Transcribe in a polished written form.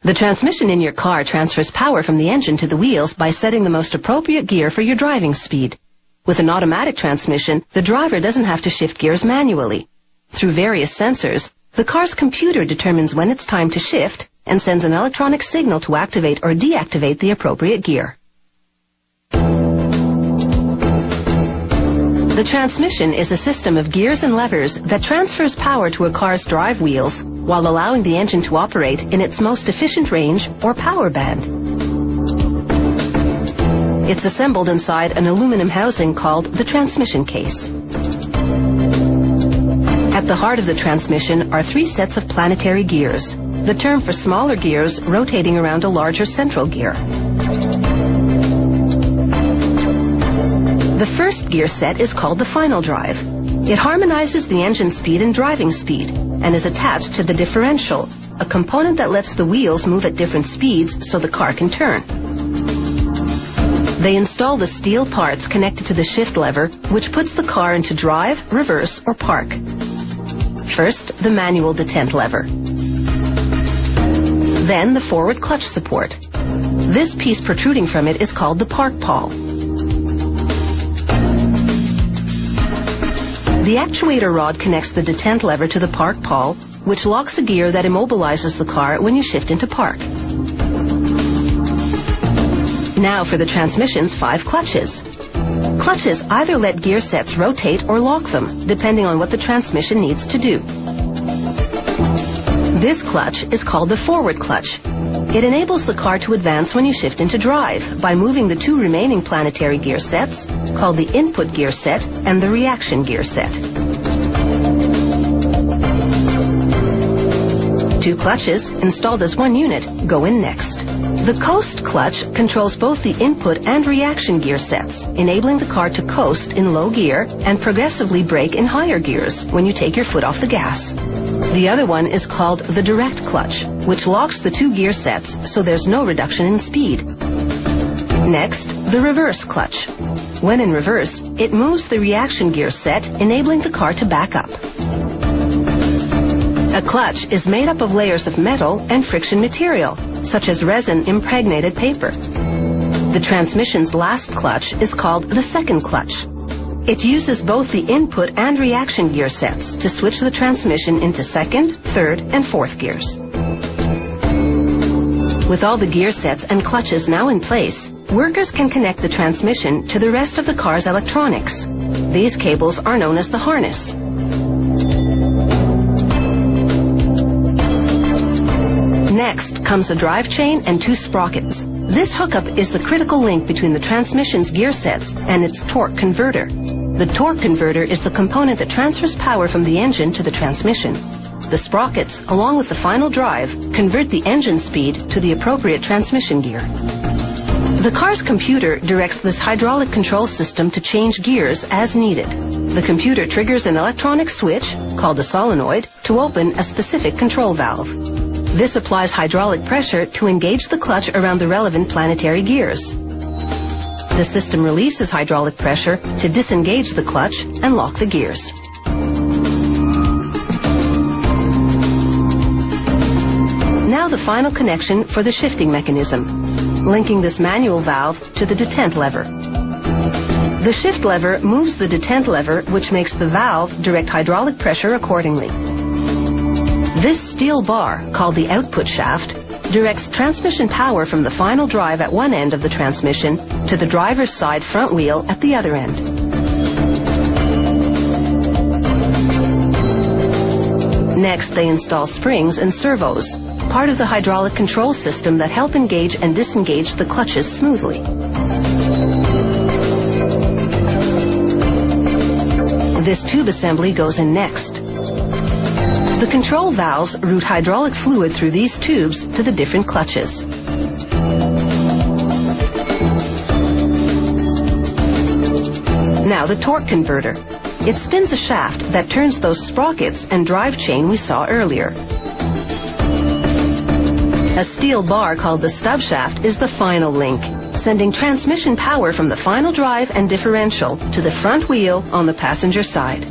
The transmission in your car transfers power from the engine to the wheels by setting the most appropriate gear for your driving speed. With an automatic transmission, the driver doesn't have to shift gears manually. Through various sensors, the car's computer determines when it's time to shift and sends an electronic signal to activate or deactivate the appropriate gear. The transmission is a system of gears and levers that transfers power to a car's drive wheels while allowing the engine to operate in its most efficient range or power band. It's assembled inside an aluminum housing called the transmission case. At the heart of the transmission are 3 sets of planetary gears, the term for smaller gears rotating around a larger central gear. The first gear set is called the final drive. It harmonizes the engine speed and driving speed and is attached to the differential, a component that lets the wheels move at different speeds so the car can turn. They install the steel parts connected to the shift lever, which puts the car into drive, reverse, or park. First, the manual detent lever. Then the forward clutch support. This piece protruding from it is called the park pawl. The actuator rod connects the detent lever to the park pawl, which locks a gear that immobilizes the car when you shift into park. Now for the transmission's 5 clutches. Clutches either let gear sets rotate or lock them, depending on what the transmission needs to do. This clutch is called the forward clutch. It enables the car to advance when you shift into drive by moving the 2 remaining planetary gear sets, called the input gear set and the reaction gear set. 2 clutches, installed as one unit, go in next. The coast clutch controls both the input and reaction gear sets, enabling the car to coast in low gear and progressively brake in higher gears when you take your foot off the gas. The other one is called the direct clutch, which locks the 2 gear sets so there's no reduction in speed. Next, the reverse clutch. When in reverse, it moves the reaction gear set, enabling the car to back up. A clutch is made up of layers of metal and friction material, such as resin-impregnated paper. The transmission's last clutch is called the second clutch. It uses both the input and reaction gear sets to switch the transmission into second, third, and fourth gears. With all the gear sets and clutches now in place, workers can connect the transmission to the rest of the car's electronics. These cables are known as the harness. Next comes the drive chain and 2 sprockets. This hookup is the critical link between the transmission's gear sets and its torque converter. The torque converter is the component that transfers power from the engine to the transmission. The sprockets, along with the final drive, convert the engine speed to the appropriate transmission gear. The car's computer directs this hydraulic control system to change gears as needed. The computer triggers an electronic switch, called a solenoid, to open a specific control valve. This applies hydraulic pressure to engage the clutch around the relevant planetary gears. The system releases hydraulic pressure to disengage the clutch and lock the gears. Now the final connection for the shifting mechanism, linking this manual valve to the detent lever. The shift lever moves the detent lever, which makes the valve direct hydraulic pressure accordingly. This steel bar, called the output shaft, directs transmission power from the final drive at one end of the transmission to the driver's side front wheel at the other end. Next, they install springs and servos, part of the hydraulic control system that help engage and disengage the clutches smoothly. This tube assembly goes in next. The control valves route hydraulic fluid through these tubes to the different clutches. Now the torque converter. It spins a shaft that turns those sprockets and drive chain we saw earlier. A steel bar called the stub shaft is the final link, sending transmission power from the final drive and differential to the front wheel on the passenger side.